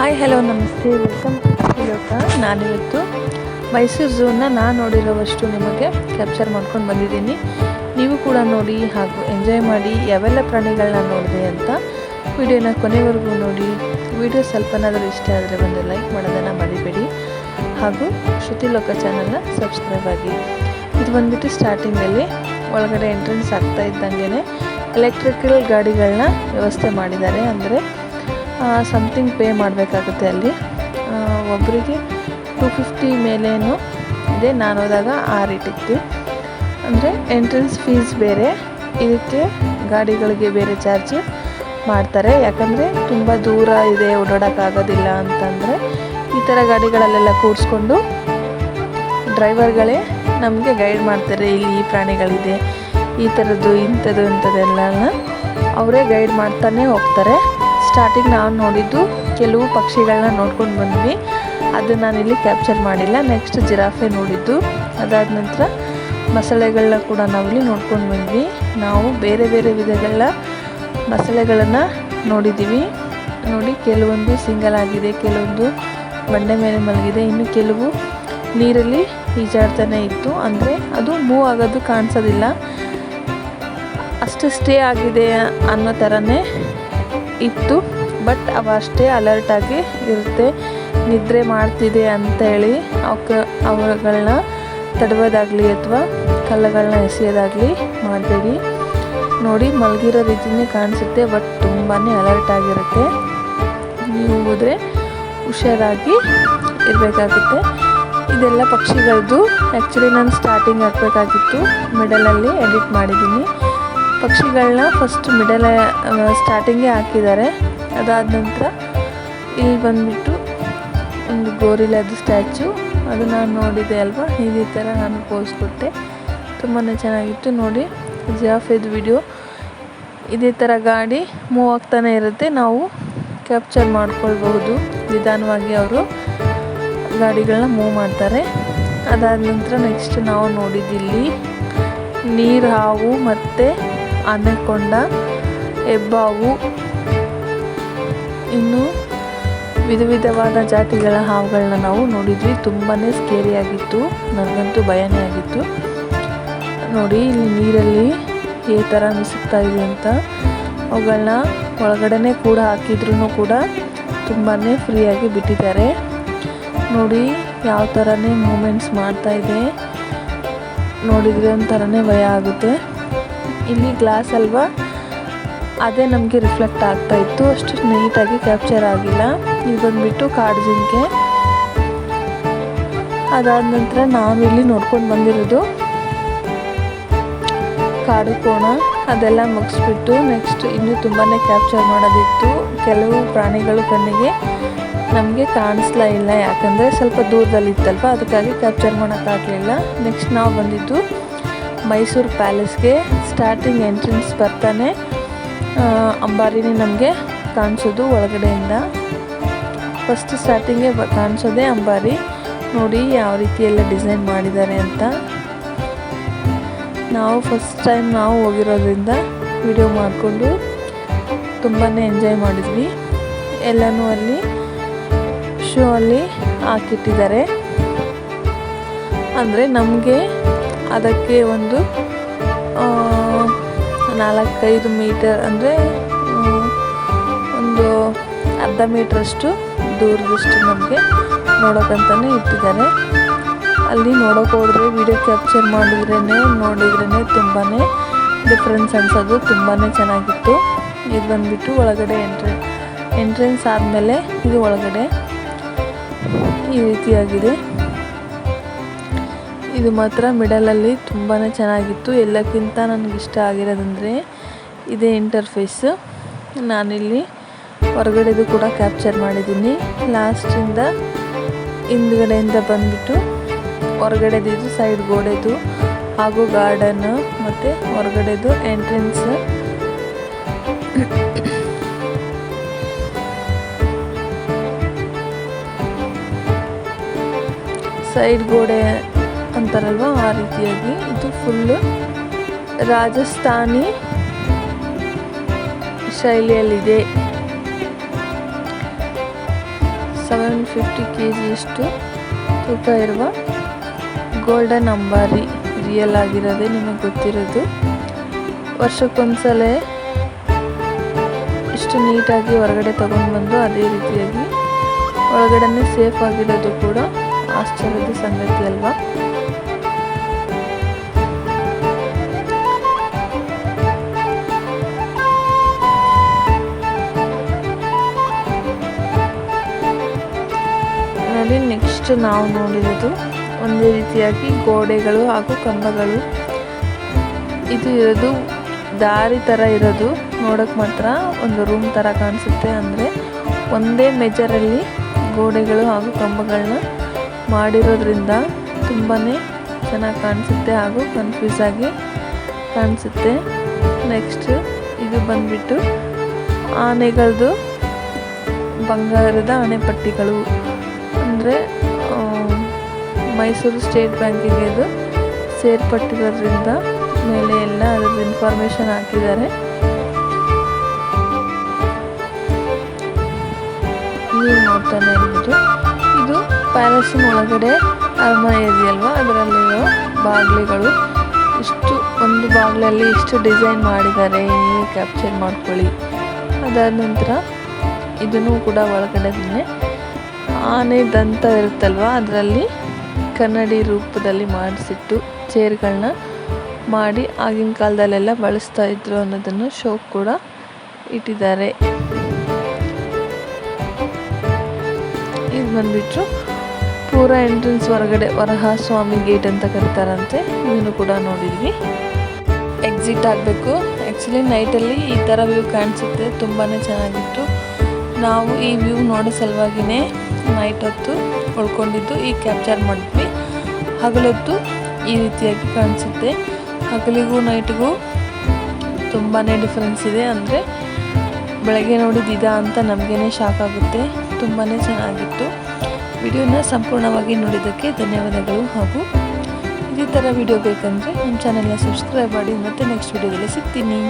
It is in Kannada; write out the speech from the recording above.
ಹಾಯ್ ಹಲೋ ನಮಸ್ತೆ ವೆಲ್ಕಮ್ ಲೋಕ. ನಾನಿವತ್ತು ಮೈಸೂರು ಝೂನ ನಾನು ನೋಡಿರೋವಷ್ಟು ನಿಮಗೆ ಕ್ಯಾಪ್ಚರ್ ಮಾಡ್ಕೊಂಡು ಬಂದಿದ್ದೀನಿ. ನೀವು ಕೂಡ ನೋಡಿ ಹಾಗೂ ಎಂಜಾಯ್ ಮಾಡಿ ಯಾವೆಲ್ಲ ಪ್ರಾಣಿಗಳನ್ನ ನೋಡಿದೆ ಅಂತ ವಿಡಿಯೋನ ಕೊನೆವರೆಗೂ ನೋಡಿ. ವಿಡಿಯೋ ಸ್ವಲ್ಪನಾದರೂ ಇಷ್ಟ ಆದರೆ ಒಂದು ಲೈಕ್ ಮಾಡೋದನ್ನು ಮರಿಬೇಡಿ ಹಾಗೂ ಶ್ರುತಿ ಲೋಕ ಚಾನಲ್ನ ಸಬ್ಸ್ಕ್ರೈಬ್ ಆಗಿ. ಇದು ಬಂದುಬಿಟ್ಟು ಸ್ಟಾರ್ಟಿಂಗಲ್ಲಿ ಒಳಗಡೆ ಎಂಟ್ರೆನ್ಸ್ ಆಗ್ತಾ ಇದ್ದಂಗೆ ಎಲೆಕ್ಟ್ರಿಕಲ್ ಗಾಡಿಗಳನ್ನ ವ್ಯವಸ್ಥೆ ಮಾಡಿದ್ದಾರೆ. ಅಂದರೆ ಸಮಥಿಂಗ್ ಪೇ ಮಾಡಬೇಕಾಗುತ್ತೆ ಅಲ್ಲಿ. ಒಬ್ಬರಿಗೆ 250 ಮೇಲೇನೋ ಇದೆ. ನಾನು ಹೋದಾಗ ಆ ರೇಟಿತ್ತು. ಅಂದರೆ ಎಂಟ್ರೆನ್ಸ್ ಫೀಸ್ ಬೇರೆ, ಇದಕ್ಕೆ ಗಾಡಿಗಳಿಗೆ ಬೇರೆ ಚಾರ್ಜ್ ಮಾಡ್ತಾರೆ. ಯಾಕಂದರೆ ತುಂಬ ದೂರ ಇದೆ, ಓಡಾಡೋಕ್ಕಾಗೋದಿಲ್ಲ ಅಂತಂದರೆ ಈ ಥರ ಗಾಡಿಗಳಲ್ಲೆಲ್ಲ ಕೂರಿಸ್ಕೊಂಡು ಡ್ರೈವರ್ಗಳೇ ನಮಗೆ ಗೈಡ್ ಮಾಡ್ತಾರೆ. ಇಲ್ಲಿ ಈ ಪ್ರಾಣಿಗಳಿದೆ, ಈ ಥರದ್ದು ಇಂಥದ್ದು ಇಂಥದ್ದೆಲ್ಲ ಅವರೇ ಗೈಡ್ ಮಾಡ್ತಾನೆ ಹೋಗ್ತಾರೆ. ಸ್ಟಾರ್ಟಿಂಗ್ ನಾವು ನೋಡಿದ್ದು ಕೆಲವು ಪಕ್ಷಿಗಳನ್ನ ನೋಡ್ಕೊಂಡು ಬಂದ್ವಿ, ಅದು ನಾನಿಲ್ಲಿ ಕ್ಯಾಪ್ಚರ್ ಮಾಡಿಲ್ಲ. ನೆಕ್ಸ್ಟ್ ಜಿರಾಫೆ ನೋಡಿದ್ದು, ಅದಾದ ನಂತರ ಮೊಸಳೆಗಳನ್ನ ಕೂಡ ನಾವಿಲ್ಲಿ ನೋಡ್ಕೊಂಡು ಬಂದ್ವಿ. ನಾವು ಬೇರೆ ಬೇರೆ ವಿಧಗಳ ಮೊಸಳೆಗಳನ್ನು ನೋಡಿದ್ದೀವಿ. ನೋಡಿ, ಕೆಲವೊಂದು ಸಿಂಗಲ್ ಆಗಿದೆ, ಕೆಲವೊಂದು ಬಂಡೆ ಮೇಲೆ ಮಲಗಿದೆ, ಇನ್ನು ಕೆಲವು ನೀರಲ್ಲಿ ಈಜಾಡ್ತಾನೆ ಇತ್ತು. ಅಂದರೆ ಅದು ಮೂವ್ ಆಗೋದು ಕಾಣಿಸೋದಿಲ್ಲ, ಅಷ್ಟು ಸ್ಟೇ ಆಗಿದೆ ಅನ್ನೋ ಥರನೇ ಇತ್ತು. ಬಟ್ ಅವ ಅಷ್ಟೇ ಅಲರ್ಟಾಗಿ ಇರುತ್ತೆ. ನಿದ್ರೆ ಮಾಡ್ತಿದೆ ಅಂತೇಳಿ ಅವುಗಳನ್ನ ತಡಗೋದಾಗಲಿ ಅಥವಾ ಕಲ್ಲುಗಳನ್ನ ಎಸೆಯೋದಾಗಲಿ ಮಾಡಬೇಡಿ. ನೋಡಿ, ಮಲಗಿರೋ ರೀತಿಯೇ ಕಾಣಿಸುತ್ತೆ, ಬಟ್ ತುಂಬಾ ಅಲರ್ಟ್ ಆಗಿರುತ್ತೆ. ನೀವು ಹೋದರೆ ಹುಷಾರಾಗಿ ಇರಬೇಕಾಗುತ್ತೆ. ಇದೆಲ್ಲ ಪಕ್ಷಿಗಳದ್ದು. ಆ್ಯಕ್ಚುಲಿ ನಾನು ಸ್ಟಾರ್ಟಿಂಗ್ ಹಾಕಬೇಕಾಗಿತ್ತು, ಮಿಡಲಲ್ಲಿ ಎಡಿಟ್ ಮಾಡಿದ್ದೀನಿ. ಪಕ್ಷಿಗಳನ್ನ ಫಸ್ಟ್ ಸ್ಟಾರ್ಟಿಂಗೇ ಹಾಕಿದ್ದಾರೆ. ಅದಾದ ನಂತರ ಇಲ್ಲಿ ಬಂದುಬಿಟ್ಟು ಒಂದು ಗೋರಿಲಾದ ಸ್ಟ್ಯಾಚು, ಅದು ನಾನು ನೋಡಿದೆ ಅಲ್ವಾ. ಇದೇ ಥರ ನಾನು ಪೋಸ್ ಕೊಟ್ಟೆ, ತುಂಬಾ ಚೆನ್ನಾಗಿತ್ತು. ನೋಡಿ, ಜಿರಾಫೆದು ವಿಡಿಯೋ ಇದೇ ಥರ ಗಾಡಿ ಮೂವ್ ಆಗ್ತಾನೆ ಇರುತ್ತೆ, ನಾವು ಕ್ಯಾಪ್ಚರ್ ಮಾಡ್ಕೊಳ್ಬಹುದು. ನಿಧಾನವಾಗಿ ಅವರು ಗಾಡಿಗಳನ್ನ ಮೂವ್ ಮಾಡ್ತಾರೆ. ಅದಾದ ನಂತರ ನೆಕ್ಸ್ಟ್ ನಾವು ನೋಡಿದ್ದಿಲ್ಲಿ ನೀರು ಹಾವು ಮತ್ತು ಆನೆಕೊಂಡ, ಹೆಬ್ಬಾವು, ಇನ್ನು ವಿಧ ವಿಧವಾದ ಜಾತಿಗಳ ಹಾವುಗಳನ್ನ ನಾವು ನೋಡಿದ್ವಿ. ತುಂಬಾ ಸ್ಕೇರಿಯಾಗಿತ್ತು, ನನಗಂತೂ ಭಯನೇ ಆಗಿತ್ತು. ನೋಡಿ, ಇಲ್ಲಿ ನೀರಲ್ಲಿ ಈ ಥರ ಮಿಸುಕ್ತಾ ಇದೆ ಅಂತ. ಅವುಗಳನ್ನ ಒಳಗಡೆ ಕೂಡ ಹಾಕಿದ್ರೂ ಕೂಡ ತುಂಬಾ ಫ್ರೀಯಾಗಿ ಬಿಟ್ಟಿದ್ದಾರೆ. ನೋಡಿ, ಯಾವ ಥರನೇ ಮೂಮೆಂಟ್ಸ್ ಮಾಡ್ತಾ ಇದೆ, ನೋಡಿದರೆ ಒಂಥರನೇ ಭಯ ಆಗುತ್ತೆ. ಇಲ್ಲಿ ಗ್ಲಾಸ್ ಅಲ್ವಾ, ಅದೇ ನಮಗೆ ರಿಫ್ಲೆಕ್ಟ್ ಆಗ್ತಾ ಇತ್ತು, ಅಷ್ಟು ನೀಟಾಗಿ ಕ್ಯಾಪ್ಚರ್ ಆಗಿಲ್ಲ. ಇದು ಬಂದುಬಿಟ್ಟು ಕಾಡು ಜಿಂಕೆ. ಅದಾದ ನಂತರ ನಾವಿಲ್ಲಿ ನೋಡ್ಕೊಂಡು ಬಂದಿರೋದು ಕಾಡು ಕೋಣ. ಅದೆಲ್ಲ ಮುಗಿಸ್ಬಿಟ್ಟು ನೆಕ್ಸ್ಟ್ ಇನ್ನೂ ತುಂಬಾ ಕ್ಯಾಪ್ಚರ್ ಮಾಡೋದಿತ್ತು. ಕೆಲವು ಪ್ರಾಣಿಗಳು ಕಣ್ಣಿಗೆ ನಮಗೆ ಕಾಣಿಸ್ಲಾ ಇಲ್ಲ, ಯಾಕಂದರೆ ಸ್ವಲ್ಪ ದೂರದಲ್ಲಿತ್ತಲ್ವ, ಅದಕ್ಕಾಗಿ ಕ್ಯಾಪ್ಚರ್ ಮಾಡೋಕ್ಕಾಗಲಿಲ್ಲ. ನೆಕ್ಸ್ಟ್ ನಾವು ಬಂದಿದ್ದು ಮೈಸೂರು ಪ್ಯಾಲೇಸ್ಗೆ. ಸ್ಟಾರ್ಟಿಂಗ್ ಎಂಟ್ರೆನ್ಸ್ ಬರ್ತಾನೆ ಅಂಬಾರಿನೇ ನಮಗೆ ಕಾಣಿಸೋದು ಒಳಗಡೆಯಿಂದ. ಫಸ್ಟ್ ಸ್ಟಾರ್ಟಿಂಗೇ ಕಾಣಿಸೋದೇ ಅಂಬಾರಿ. ನೋಡಿ ಯಾವ ರೀತಿ ಎಲ್ಲ ಡಿಸೈನ್ ಮಾಡಿದ್ದಾರೆ ಅಂತ. ನಾವು ಫಸ್ಟ್ ಟೈಮ್ ನಾವು ಹೋಗಿರೋದ್ರಿಂದ ವಿಡಿಯೋ ಮಾಡಿಕೊಂಡು ತುಂಬಾ ಎಂಜಾಯ್ ಮಾಡಿದ್ವಿ. ಎಲ್ಲನೂ ಅಲ್ಲಿ ಶೋ ಅಲ್ಲಿ ಹಾಕಿಟ್ಟಿದ್ದಾರೆ. ಅಂದರೆ ನಮಗೆ ಅದಕ್ಕೆ ಒಂದು 4-5 ಮೀಟರ್, ಅಂದರೆ ಒಂದು ಅರ್ಧ ಮೀಟ್ರಷ್ಟು ದೂರದಷ್ಟು ನಮಗೆ ನೋಡೋಕ್ಕಂತಲೇ ಇಟ್ಟಿದ್ದಾರೆ. ಅಲ್ಲಿ ನೋಡೋಕೆ ಹೋದರೆ ವಿಡಿಯೋ ಕ್ಯಾಪ್ಚರ್ ನೋಡಿದ್ರೇ ತುಂಬಾ ಡಿಫ್ರೆನ್ಸ್ ಅನ್ಸೋದು. ತುಂಬಾ ಚೆನ್ನಾಗಿತ್ತು. ಇದು ಬಂದುಬಿಟ್ಟು ಒಳಗಡೆ ಎಂಟ್ರೆನ್ಸ್ ಆದಮೇಲೆ ಇದು ಒಳಗಡೆ ಈ ರೀತಿಯಾಗಿದೆ. ಇದು ಮಾತ್ರ ಮಿಡಲಲ್ಲಿ ತುಂಬಾ ಚೆನ್ನಾಗಿತ್ತು. ಎಲ್ಲಕ್ಕಿಂತ ನನಗಿಷ್ಟ ಆಗಿರೋದಂದರೆ ಇದೇ ಇಂಟರ್ಫೇಸು. ನಾನಿಲ್ಲಿ ಹೊರಗಡೆದು ಕೂಡ ಕ್ಯಾಪ್ಚರ್ ಮಾಡಿದ್ದೀನಿ. ಲಾಸ್ಟಿಂದ ಹಿಂದ್ಗಡೆಯಿಂದ ಬಂದುಬಿಟ್ಟು ಹೊರಗಡೆದು ಸೈಡ್ ಗೋಡೆದು ಹಾಗೂ ಗಾರ್ಡನ್ನು ಮತ್ತು ಹೊರಗಡೆದು ಎಂಟ್ರೆನ್ಸ್. ಸೈಡ್ ಗೋಡೆ ಅಂತಾರಲ್ವ, ಆ ರೀತಿಯಾಗಿ ಇದು ಫುಲ್ಲು ರಾಜಸ್ಥಾನಿ ಶೈಲಿಯಲ್ಲಿದೆ. 750 kg ತೂಕ ಇರುವ ಗೋಲ್ಡನ್ ಅಂಬಾರಿ ರಿಯಲ್ ಆಗಿರೋದೇ ನಿಮಗೆ ಗೊತ್ತಿರೋದು. ವರ್ಷಕ್ಕೊಂದ್ಸಲ ಇಷ್ಟು ನೀಟಾಗಿ ಹೊರಗಡೆ ತಗೊಂಡು ಬಂದು ಅದೇ ರೀತಿಯಾಗಿ ಒಳಗಡೆ ಸೇಫ್ ಆಗಿರೋದು ಕೂಡ ಆಶ್ಚರ್ಯದ ಸಂಗತಿ ಅಲ್ವಾ. ನೆಕ್ಸ್ಟ್ ನಾವು ನೋಡಿರೋದು ಒಂದೇ ರೀತಿಯಾಗಿ ಗೋಡೆಗಳು ಹಾಗೂ ಕಂಬಗಳು. ಇದು ಇರೋದು ದಾರಿ ಥರ ಇರೋದು, ನೋಡೋಕೆ ಮಾತ್ರ ಒಂದು ರೂಮ್ ಥರ ಕಾಣಿಸುತ್ತೆ. ಅಂದರೆ ಒಂದೇ ಮೆಜರಲ್ಲಿ ಗೋಡೆಗಳು ಹಾಗೂ ಕಂಬಗಳನ್ನ ಮಾಡಿರೋದ್ರಿಂದ ತುಂಬಾ ಚೆನ್ನಾಗಿ ಕಾಣಿಸುತ್ತೆ ಹಾಗೂ ಕನ್ಫ್ಯೂಸ್ ಆಗಿ ಕಾಣಿಸುತ್ತೆ. ನೆಕ್ಸ್ಟ್ ಇದು ಬಂದ್ಬಿಟ್ಟು ಆನೆಗಳದ್ದು ಬಂಗಾರದ ಆಣೆಪಟ್ಟಿಗಳು. ಅಂದರೆ ಮೈಸೂರು ಸ್ಟೇಟ್ ಬ್ಯಾಂಕಿಗೆ ಇದು ಸೇರ್ಪಟ್ಟಿರೋದ್ರಿಂದ ಮೇಲೆ ಎಲ್ಲ ಅದರದ್ದು ಇನ್ಫಾರ್ಮೇಷನ್ ಹಾಕಿದ್ದಾರೆ. ನೀವು ನೋಡ್ತಾನೆ ಇರ್ಬೋದು, ಇದು ಪ್ಯಾಲೇಸಿನ ಒಳಗಡೆ ಅರಮನೆ ಇದೆಯಲ್ವಾ, ಅದರಲ್ಲಿರೋ ಬಾಗಿಲುಗಳು. ಇಷ್ಟು ಒಂದು ಬಾಗಿಲಲ್ಲಿ ಇಷ್ಟು ಡಿಸೈನ್ ಮಾಡಿದ್ದಾರೆ, ನೀವೇ ಕ್ಯಾಪ್ಚರ್ ಮಾಡ್ಕೊಳ್ಳಿ. ಅದಾದ ನಂತರ ಇದನ್ನು ಕೂಡ ಒಳಗಡೆನೇ ಆನೆ ದಂತ ಇರುತ್ತಲ್ವ, ಅದರಲ್ಲಿ ಕನ್ನಡಿ ರೂಪದಲ್ಲಿ ಮಾಡಿಸಿಟ್ಟು ಚೇರ್ಗಳನ್ನ ಮಾಡಿ ಆಗಿನ ಕಾಲದಲ್ಲೆಲ್ಲ ಬಳಸ್ತಾ ಇದ್ರು ಅನ್ನೋದನ್ನು ಶೋ ಕೂಡ ಇಟ್ಟಿದ್ದಾರೆ. ಇದು ಬಂದ್ಬಿಟ್ಟು ಪೂರ ಎಂಟ್ರೆನ್ಸ್ ಹೊರಗಡೆ ವರಹಸ್ವಾಮಿ ಗೇಟ್ ಅಂತ ಕರೀತಾರಂತೆ. ಇದನ್ನು ಕೂಡ ನೋಡಿದ್ವಿ. ಎಕ್ಸಿಟ್ ಆಗಬೇಕು. ಆ್ಯಕ್ಚುಲಿ ನೈಟಲ್ಲಿ ಈ ಥರ ವ್ಯೂ ಕಾಣಿಸುತ್ತೆ, ತುಂಬಾ ಚೆನ್ನಾಗಿತ್ತು. ನಾವು ಈ ವ್ಯೂ ನೋಡೋ ಸಲುವಾಗಿಯೇ ನೈಟ್ ಹೊತ್ತು ಉಳ್ಕೊಂಡಿದ್ದು ಈಗ ಕ್ಯಾಪ್ಚರ್ ಮಾಡಿದ್ವಿ. ಹಗಲೊತ್ತು ಈ ರೀತಿಯಾಗಿ ಕಾಣಿಸುತ್ತೆ. ಹಗಲಿಗೂ ನೈಟ್ಗೂ ತುಂಬಾ ಡಿಫ್ರೆನ್ಸ್ ಇದೆ. ಅಂದರೆ ಬೆಳಗ್ಗೆ ನೋಡಿದ್ದಿದಾ ಅಂತ ನಮಗೇ ಶಾಕ್ ಆಗುತ್ತೆ. ತುಂಬಾ ಚೆನ್ನಾಗಿತ್ತು. ವಿಡಿಯೋನ ಸಂಪೂರ್ಣವಾಗಿ ನೋಡಿದ್ದಕ್ಕೆ ಧನ್ಯವಾದಗಳು. ಹಾಗೂ ಇದೇ ಥರ ವಿಡಿಯೋ ಬೇಕಂದರೆ ನಮ್ಮ ಚಾನೆಲ್ನ ಸಬ್ಸ್ಕ್ರೈಬ್ ಮಾಡಿ. ಮತ್ತೆ ನೆಕ್ಸ್ಟ್ ವಿಡಿಯೋದಲ್ಲಿ ಸಿಗ್ತೀನಿ.